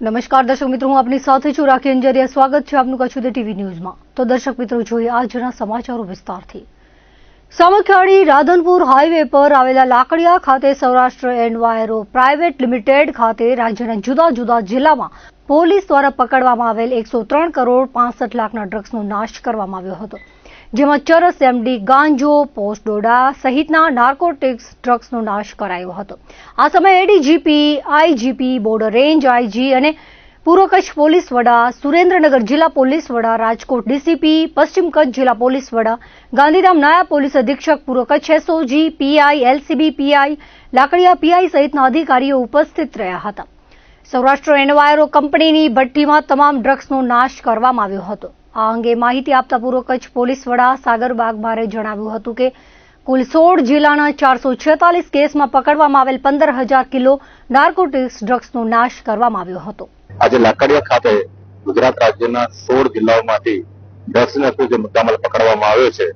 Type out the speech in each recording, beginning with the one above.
નમસ્કાર દર્શક મિત્રો, હું આપની સાથે છું રાખી અંજારિયા. સ્વાગત છે આપનું કચ્છ ટીવી ન્યૂઝમાં. તો દર્શક મિત્રો, જોઈએ આજના સમાચારો વિસ્તારથી. સામખિયાળી રાધનપુર હાઈવે પર આવેલા લાકડિયા ખાતે સૌરાષ્ટ્ર એન્વાયરો પ્રાઇવેટ લિમિટેડ ખાતે રાજ્યના જુદા જુદા જિલ્લામાં પોલીસ દ્વારા પકડવામાં આવેલ 103 કરોડ 65 લાખના ડ્રગ્સનો નાશ કરવામાં આવ્યો હતો, જેમાં ચરસ, એમડી, ગાંજો, પોસ્ટ ડોડા સહિતના નાર્કોટિક્સ ડ્રગ્સનો નાશ કરાયો હતો. આ સમયે ADGP, IGP, border range IG અને પૂર્વ કચ્છ પોલીસ વડા, સુરેન્દ્રનગર જિલ્લા પોલીસ વડા, રાજકોટ ડીસીપી, પશ્ચિમ કચ્છ જિલ્લા પોલીસ વડા, ગાંધીધામ નાયબ પોલીસ અધિક્ષક, પૂર્વ Kutch SOG, PI, LCB PI, Lakadia PI સહિતના અધિકારીઓ ઉપસ્થિત રહ્યા હતા. સૌરાષ્ટ્ર એન્વાયરો કંપનીની ભઠ્ઠીમાં તમામ ડ્રગ્સનો નાશ કરવામાં આવ્યો હતો. આ અંગે માહિતી આપતા પૂર્વ કચ્છ પોલીસ વડા સાગર બાગમારે જણાવ્યું હતું કે કુલ 16 જિલ્લાના 446 કેસમાં પકડવામાં આવેલ 15,000 કિલો નાર્કોટિક્સ ડ્રગ્સનો નાશ કરવામાં આવ્યો હતો. આજે લાકડિયા ખાતે ગુજરાત રાજ્યના 16 જિલ્લાઓમાંથી ડ્રગ્સનો જે મુદ્દામાલ પકડવામાં આવ્યો છે,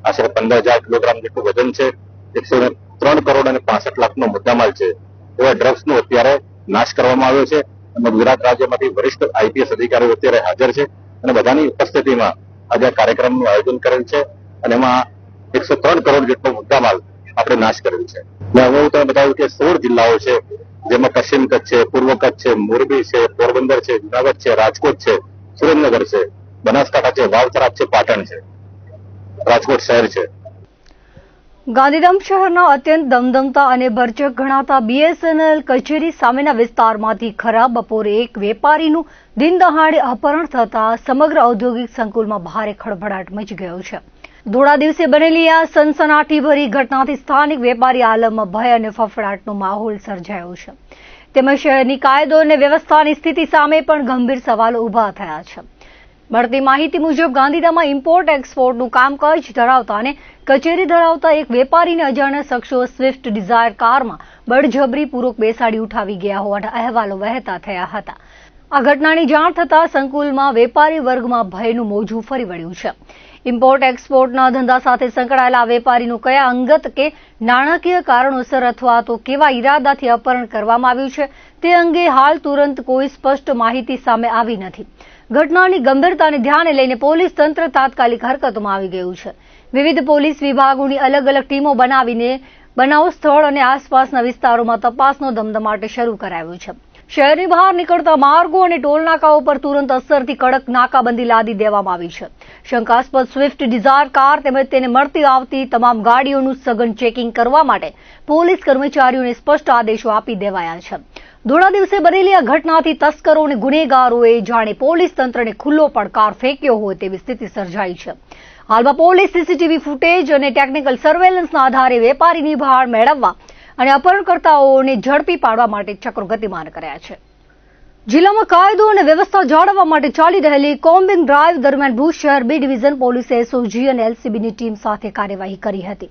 આશરે 15,000 કિલોગ્રામ જેટલું વજન છે, 103 કરોડ અને 65 લાખનો મુદ્દામાલ છે. એવા ડ્રગ્સનો અત્યારે નાશ કરવામાં આવ્યો છે અને ગુજરાત રાજ્યમાંથી વરિષ્ઠ આઈપીએસ અધિકારીઓ અત્યારે હાજર છે અને બધાની ઉપસ્થિતિમાં આજે આ કાર્યક્રમનું આયોજન કરેલ છે અને એમાં 103 કરોડ જેટલો મુદ્દામાલ આપણે નાશ કરેલ છે. હું તમને બતાવ્યું કે 16 જિલ્લાઓ છે, જેમાં પશ્ચિમ કચ્છ છે, પૂર્વ કચ્છ છે, મોરબી છે, પોરબંદર છે, જુનાગઢ છે, રાજકોટ છે, સુરેન્દ્રનગર છે, બનાસકાંઠા છે, વાવથરા છે, પાટણ છે, રાજકોટ શહેર છે. ગાંધીધામ શહેરના અત્યંત ધમધમતા અને ભરચક ગણાતા બીએસએનએલ કચેરી સામેના વિસ્તારમાંથી ખરાબ બપોરે એક વેપારીનું દિનદહાડે અપહરણ થતા સમગ્ર ઔદ્યોગિક સંકુલમાં ભારે ખળભળાટ મચી ગયો છે. ધોળા દિવસે બનેલી આ સનસનાટીભરી ઘટનાથી સ્થાનિક વેપારી આલમમાં ભય અને ફફડાટનો માહોલ સર્જાયો છે. તેમજ શહેરની કાયદો અને વ્યવસ્થાની સ્થિતિ સામે પણ ગંભીર સવાલો ઉભા થયા છે. મળતી માહિતી મુજબ ગાંધીધામમાં ઇમ્પોર્ટ એક્સપોર્ટનું કામકાજ ધરાવતા અને કચેરી ધરાવતા એક વેપારીને અજાણ્યા શખ્સો સ્વિફ્ટ ડિઝાયર કારમાં બળજબરીપૂર્વક બેસાડી ઉઠાવી ગયા હોવાના અહેવાલો વહેતા થયા હતા. આ ઘટનાની જાણ થતાં સંકુલમાં વેપારી વર્ગમાં ભયનું મોજું ફરી વળ્યું છે. ઇમ્પોર્ટ એક્સપોર્ટના ધંધા સાથે સંકળાયેલા વેપારીનું કયા અંગત કે નાણાકીય કારણોસર અથવા તો કેવા ઈરાદાથી અપહરણ કરવામાં આવ્યું છે તે અંગે હાલ તુરંત કોઈ સ્પષ્ટ માહિતી સામે આવી નથી. ઘટનાની ગંભીરતાને ધ્યાને લઈને પોલીસ તંત્ર તાત્કાલિક હરકતમાં આવી ગયું છે. વિવિધ પોલીસ વિભાગોની અલગ અલગ ટીમો બનાવીને બનાવ સ્થળ અને આસપાસના વિસ્તારોમાં તપાસનો ધમધમાટ શરૂ કરાયો છે. શહેરની બહાર નીકળતા માર્ગો અને ટોલનાકાઓ પર તુરંત અસરથી કડક નાકાબંધી લાદી દેવામાં આવી છે. શંકાસ્પદ સ્વિફ્ટ ડિઝાયર કાર તેમજ તેને મળતી આવતી તમામ ગાડીઓનું સઘન ચેકિંગ કરવા માટે પોલીસ કર્મચારીઓને સ્પષ્ટ આદેશો આપી દેવાયા છે. ધોળા દિવસે બનેલી આ ઘટનાથી તસ્કરો અને ગુનેગારોએ જાણે પોલીસ તંત્રને ખુલ્લો પડકાર ફેંક્યો હોય તેવી સ્થિતિ સર્જાઈ છે. હાલમાં પોલીસ સીસીટીવી ફૂટેજ અને ટેકનિકલ સર્વેલન્સના આધારે વેપારીની ભાળ મેળવવા અને અપહરણકર્તાઓને ઝડપી પાડવા માટે ચક્રો ગતિમાન કર્યા છે. જિલ્લામાં કાયદો અને વ્યવસ્થા જાળવવા માટે ચાલી રહેલી કોમ્બિંગ ડ્રાઈવ દરમિયાન ભુજ શહેર બી ડિવિઝન પોલીસે એસઓજી અને એલસીબીની ટીમ સાથે કાર્યવાહી કરી હતી,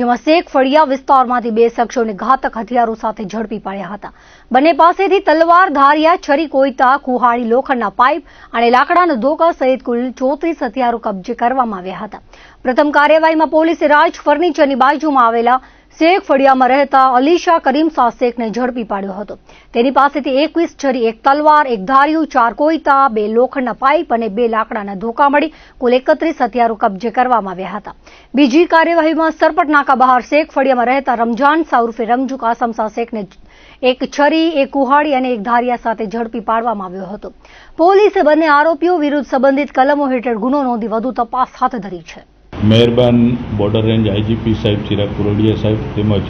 જેમાં શેખ ફળિયા વિસ્તારમાંથી 2 શખ્સોને ઘાતક હથિયારો સાથે ઝડપી પાડ્યા હતા. બંને પાસેથી તલવાર, ધારિયા, છરી, કોઈતા, કુહાડી, લોખંડના પાઇપ અને લાકડાના ધોકા સહિત કુલ 34 હથિયારો કબજે કરવામાં આવ્યા હતા. પ્રથમ કાર્યવાહીમાં પોલીસે રાજ ફર્નિચરની બાજુમાં આવેલા શેખ ફળિયામાં રહેતા અલીશા કરીમશા શેખને ઝડપી પાડ્યો હતો. તેની પાસેથી 21 છરી, 1 તલવાર, 1 ધારિયું, 4 કોઈતા, 2 લોખંડના પાઇપ અને 2 લાકડાના ધોકા મળી કુલ 31 હથિયારો કબજે કરવામાં આવ્યા હતા. બીજી કાર્યવાહીમાં સરપટ નાકા બહાર શેખ ફળિયામાં રહેતા રમજાન શાહ ઉર્ફે રમજુ કાસમશા શેખને 1 છરી, 1 કુહાડી અને 1 ધારિયા સાથે ઝડપી પાડવામાં આવ્યો હતો. પોલીસે બંને આરોપીઓ વિરુદ્ધ સંબંધિત કલમો હેઠળ ગુનો નોંધી વધુ તપાસ હાથ ધરી છે. મહેરબાન બોર્ડર રેન્જ આઈજીપી સાહેબ ચિરાગ પુરોડિયા સાહેબ તેમજ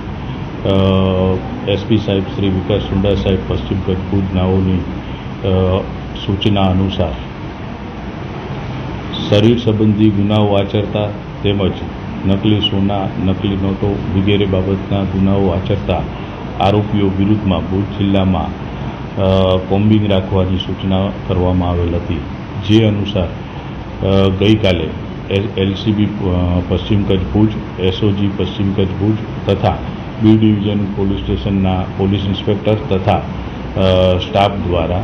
એસપી સાહેબ શ્રી વિકાસ સુંડા સાહેબ પશ્ચિમ કચ્છ ભુજ નાઓની સૂચના અનુસાર શરીર સંબંધી ગુનાઓ આચરતા તેમજ નકલી સોના, નકલી નોટો વગેરે બાબતના ગુનાઓ આચરતા આરોપીઓ વિરુદ્ધમાં ભુજ જિલ્લામાં કોમ્બિંગ રાખવાની સૂચના કરવામાં આવેલ હતી. જે અનુસાર ગઈકાલે એલસીબી પશ્ચિમ કચ્છ ભુજ, એસઓજી પશ્ચિમ કચ્છ ભુજ તથા બી ડિવિઝન પોલીસ સ્ટેશનના પોલીસ ઇન્સ્પેક્ટર તથા સ્ટાફ દ્વારા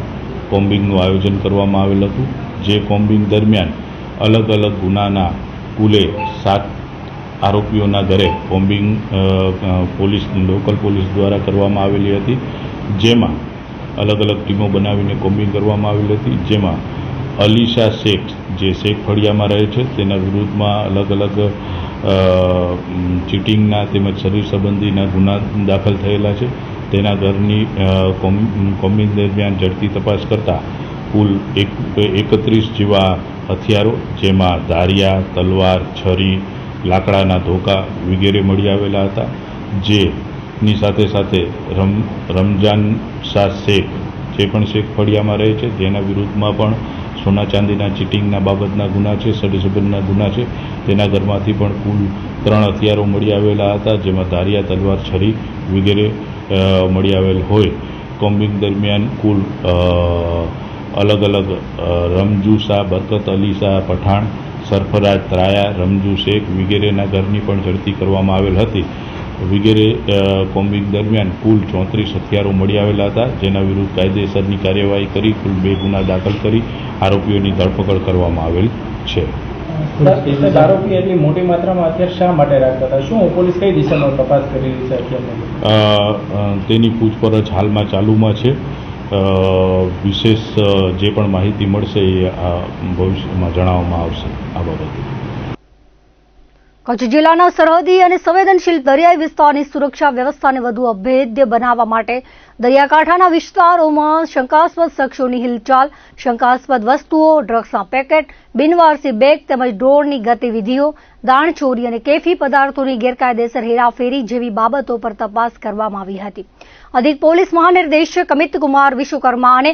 કોમ્બિંગનું આયોજન કરવામાં આવેલ હતું. જે કોમ્બિંગ દરમિયાન અલગ અલગ ગુનાના કુલે 7 આરોપીઓના ઘરે કોમ્બિંગ લોકલ પોલીસ દ્વારા કરવામાં આવેલી હતી, જેમાં અલગ અલગ ટીમો બનાવીને કોમ્બિંગ કરવામાં આવેલી હતી, જેમાં અલીશા શેખ જે શેખ ફળિયામાં રહે છે તેના વિરુદ્ધમાં અલગ અલગ ચીટિંગના તેમજ શરીર સંબંધીના ગુના દાખલ થયેલા છે. તેના ઘરની કોમ્બિંગ દરમિયાન ઝડપી તપાસ કરતા કુલ 31 જેવા હથિયારો, જેમાં ધારિયા, તલવાર, છરી, લાકડાના ધોકા વગેરે મળી આવેલા હતા. જેની સાથે સાથે રમજાન શાહ શેખ જે પણ શેખ ફળિયામાં રહે છે તેના વિરુદ્ધમાં પણ સોના ચાંદીના ચીટિંગના બાબતના ગુના છે, શરીર સંબંધના ગુના છે. તેના ઘરમાંથી પણ કુલ 3 હથિયારો મળી આવેલા હતા, જેમાં ધારિયા, તલવાર, છરી વગેરે મળી આવેલ હોય. કોમ્બિંગ દરમિયાન કુલ અલગ અલગ રમજુ શાહ, બરકત અલી શાહ પઠાણ, સરફરાજ ત્રાયા, રમજુ શેખ વગેરેના ઘરની પણ ઝડપી કરવામાં આવેલ હતી. વગેરે કોમ્બિંગ દરમિયાન કુલ 34 હથિયારો મળી આવેલા હતા, જેના વિરુદ્ધ કાયદેસરની કાર્યવાહી કરી કુલ 2 ગુના દાખલ કરી આરોપીઓની ધરપકડ કરવામાં આવેલ છે. આરોપી એટલી મોટી માત્રામાં હથિયાર શા માટે રાખતા હતા? શું પોલીસ કઈ દિશામાં તપાસ કરી રહી છે? તેની પૂછપરછ હાલમાં ચાલુમાં છે. વિશેષ જે પણ માહિતી મળશે એ ભવિષ્યમાં જણાવવામાં આવશે. આ બાબતે કચ્છ જિલ્લાના સરહદી અને સંવેદનશીલ દરિયાઈ વિસ્તારની સુરક્ષા વ્યવસ્થાને વધુ અભેદ્ય બનાવવા માટે દરિયાકાંઠાના વિસ્તારોમાં શંકાસ્પદ શખ્સોની હિલચાલ, શંકાસ્પદ વસ્તુઓ, ડ્રગ્સના પેકેટ, બિનવારસી બેગ તેમજ ડ્રોનની ગતિવિધિઓ, દાણચોરી અને કેફી પદાર્થોની ગેરકાયદેસર હેરાફેરી જેવી બાબતો પર તપાસ કરવામાં આવી હતી. અધિક પોલીસ મહાનિર્દેશક અમિતકુમાર વિશ્વકર્મા અને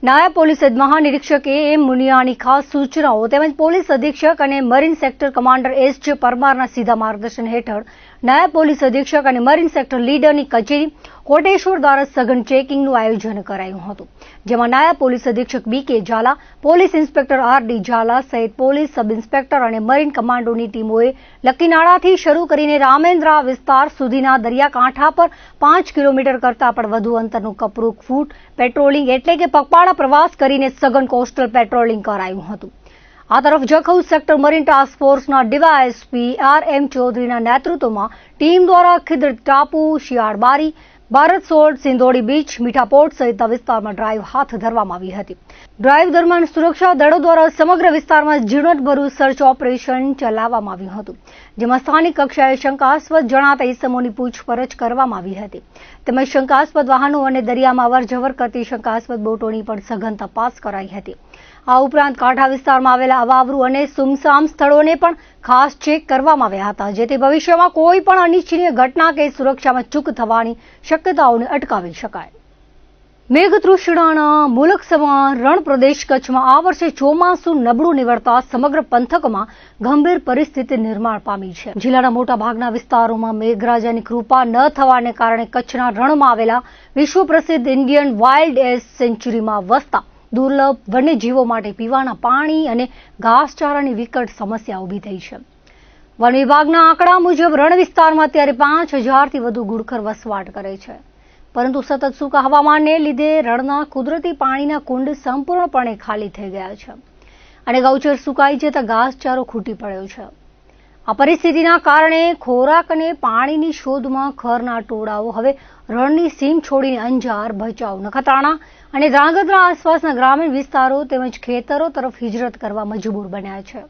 નાયબ પોલીસ મહાનિરીક્ષક એમ મુનિયાની ખાસ સૂચનાઓ તેમજ પોલીસ અધિક્ષક અને મરીન સેક્ટર કમાન્ડર એસ.જે. પરમારના સીધા માર્ગદર્શન હેઠળ નાયબ પોલીસ અધિક્ષક અને મરીન સેક્ટર લીડરની કચેરી કોટેશ્વર દ્વારા સઘન ચેકિંગનું આયોજન કરાયું હતું, જેમાં નાયબ પોલીસ અધિક્ષક B K. Zala, police inspector R D. Zala સહિત પોલીસ સબ ઇન્સ્પેક્ટર અને મરીન કમાન્ડોની ટીમોએ લક્કીનાળાથી શરૂ કરીને રામેન્દ્રા વિસ્તાર સુધીના દરિયાકાંઠા પર 5 કિલોમીટર કરતાં પણ વધુ અંતરનું કપરું ફૂટ પેટ્રોલિંગ એટલે કે પગપાળા પ્રવાસ કરીને સઘન કોસ્ટલ પેટ્રોલિંગ કરાયું હતું. આ તરફ જખૌ સેક્ટર મરીન ટાસ્ક ફોર્સના ડીવાયએસપી આર.એમ. ચૌધરીના નેતૃત્વમાં ટીમ દ્વારા ખિદ્ર ટાપુ, શિયાળબારી, ભારત સોડ, સિંધોડી બીચ, મીઠાપોર્ટ સહિતના વિસ્તારમાં ડ્રાઈવ હાથ ધરવામાં આવી હતી. ડ્રાઈવ દરમિયાન સુરક્ષા દળો દ્વારા સમગ્ર વિસ્તારમાં ઝીણવટભર્યું સર્ચ ઓપરેશન ચલાવવામાં આવ્યું હતું, જેમાં સ્થાનિક કક્ષાએ શંકાસ્પદ જણાતા ઇસમોની પૂછપરછ કરવામાં આવી હતી. તેમજ શંકાસ્પદ વાહનો અને દરિયામાં અવરજવર કરતી શંકાસ્પદ બોટોની પણ સઘન તપાસ કરાઈ હતી. આ ઉપરાંત કાંઠા વિસ્તારમાં આવેલા અવાવરૂ અને સુમસામ સ્થળોને પણ ખાસ ચેક કરવામાં આવ્યા હતા, જેથી ભવિષ્યમાં કોઈ પણ અનિચ્છનીય ઘટના કે સુરક્ષામાં ચૂક થવાની શક્યતાઓને અટકાવી શકાય. મેઘતૃષ્ણાના મુલક સમાન રણ પ્રદેશ કચ્છમાં આ વર્ષે ચોમાસું નબળું નીવડતા સમગ્ર પંથકમાં ગંભીર પરિસ્થિતિ નિર્માણ પામી છે. જિલ્લાના મોટાભાગના વિસ્તારોમાં મેઘરાજાની કૃપા ન થવાને કારણે કચ્છના રણમાં આવેલા વિશ્વ પ્રસિદ્ધ ઇન્ડિયન વાઇલ્ડ એસ સેન્ચ્યુરીમાં વસતા દુર્લભ વન્યજીવો માટે પીવાના પાણી અને ઘાસચારાની વિકટ સમસ્યા ઊભી થઈ છે. વન વિભાગના આંકડા મુજબ રણ વિસ્તારમાં અત્યારે 5000થી વધુ ઘુડખર વસવાટ કરે છે, પરંતુ સતત સૂકા હવામાનને લીધે રણના કુદરતી પાણીના કુંડ સંપૂર્ણપણે ખાલી થઈ ગયા છે અને ગૌચર સુકાઈ જતા ઘાસચારો ખૂટી પડ્યો છે. આ પરિસ્થિતિના કારણે ખોરાક અને પાણીની શોધમાં ખરના ટોળાઓ હવે રણની સીમ છોડીને અંજાર, ભચાઉ, નખત્રાણા અને ધ્રાંગધ્રા આસપાસના ગ્રામીણ વિસ્તારો તેમજ ખેતરો તરફ હિજરત કરવા મજબૂર બન્યા છે.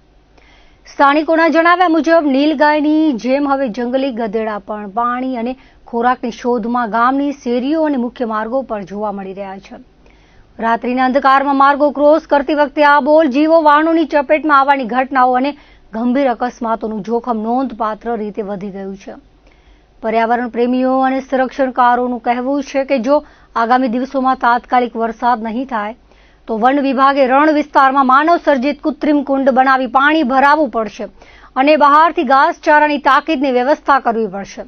સ્થાનિકોના જણાવ્યા મુજબ નીલગાયની જેમ હવે જંગલી ગધેડા પણ પાણી અને ખોરાકની શોધમાં ગામની શેરીઓ અને મુખ્ય માર્ગો પર જોવા મળી રહ્યા છે. રાત્રિના અંધકારમાં માર્ગો ક્રોસ કરતી વખતે આ બોલ જીવો વાહનોની ચપેટમાં આવવાની ઘટનાઓ અને ગંભીર અકસ્માતોનું જોખમ નોંધપાત્ર રીતે વધી ગયું છે. પર્યાવરણ પ્રેમીઓ અને સંરક્ષણકારોનું કહેવું છે કે જો આગામી દિવસોમાં તાત્કાલિક વરસાદ નહીં થાય તો વન વિભાગે રણ વિસ્તારમાં માનવ સર્જિત કૃત્રિમ કુંડ બનાવી પાણી ભરાવવું પડશે અને બહારથી ઘાસચારાની તાકીદની વ્યવસ્થા કરવી પડશે.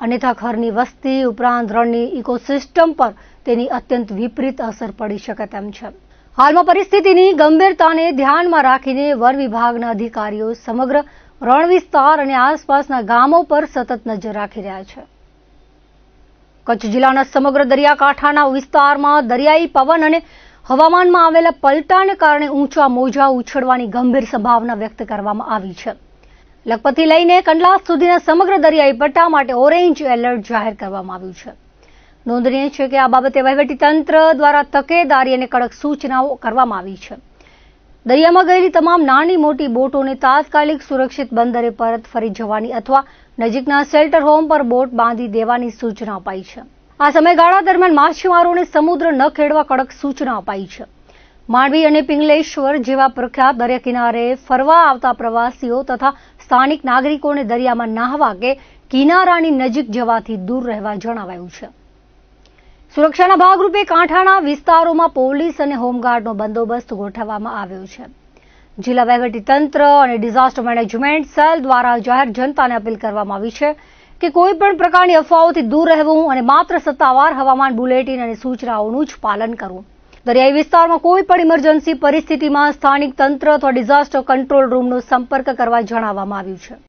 અન્યથા ખરની વસ્તી ઉપરાંત રણની ઇકોસિસ્ટમ પર તેની અત્યંત વિપરીત અસર પડી શકે તેમ છે. હાલમાં પરિસ્થિતિની ગંભીરતાને ધ્યાનમાં રાખીને વન વિભાગના અધિકારીઓ સમગ્ર રણ વિસ્તાર અને આસપાસના ગામો પર સતત નજર રાખી રહ્યા છે. કચ્છ જિલ્લાના સમગ્ર દરિયાકાંઠાના વિસ્તારમાં દરિયાઈ પવન અને હવામાનમાં આવેલા પલટાને કારણે ઊંચા મોજા ઉછળવાની ગંભીર સંભાવના વ્યક્ત કરવામાં આવી છે. લખપતથી લઈને કંડલા સુધીના સમગ્ર દરિયાઈ પટ્ટા માટે ઓરેન્જ એલર્ટ જાહેર કરવામાં આવ્યું છે. નોંધનીય છે કે આ બાબતે વહીવટીતંત્ર દ્વારા તકેદારી અને કડક સૂચનાઓ કરવામાં આવી છે. દરિયામાં ગયેલી તમામ નાની મોટી બોટોને તાત્કાલિક સુરક્ષિત બંદરે પરત ફરી જવાની અથવા નજીકના શેલ્ટર હોમ પર બોટ બાંધી દેવાની સૂચના અપાઈ છે. આ સમયગાળા દરમિયાન માછીમારોને સમુદ્ર ન ખેડવા કડક સૂચના અપાઈ છે. માંડવી અને પિંગલેશ્વર જેવા પ્રખ્યાત દરિયા કિનારે ફરવા આવતા પ્રવાસીઓ તથા સ્થાનિક નાગરિકોને દરિયામાં નાહવા કે કિનારાની નજીક જવાથી દૂર રહેવા જણાવાયું છે. સુરક્ષાના ભાગરૂપે કાંઠાના વિસ્તારોમાં પોલીસ અને હોમગાર્ડનો બંદોબસ્ત ગોઠવવામાં આવ્યો છે. જિલ્લા વહીવટીતંત્ર અને ડિઝાસ્ટર મેનેજમેન્ટ સેલ દ્વારા જાહેર જનતાને અપીલ કરવામાં આવી છે કે કોઈ પણ પ્રકારની અફવાઓથી દૂર રહેવું અને માત્ર સત્તાવાર હવામાન બુલેટિન અને સૂચનાઓનું જ પાલન કરવું. દરિયાઈ વિસ્તારમાં કોઈ પણ ઇમરજન્સી પરિસ્થિતિમાં સ્થાનિક તંત્ર અથવા ડિઝાસ્ટર કંટ્રોલ રૂમનો સંપર્ક કરવા જણાવવામાં આવ્યું છે.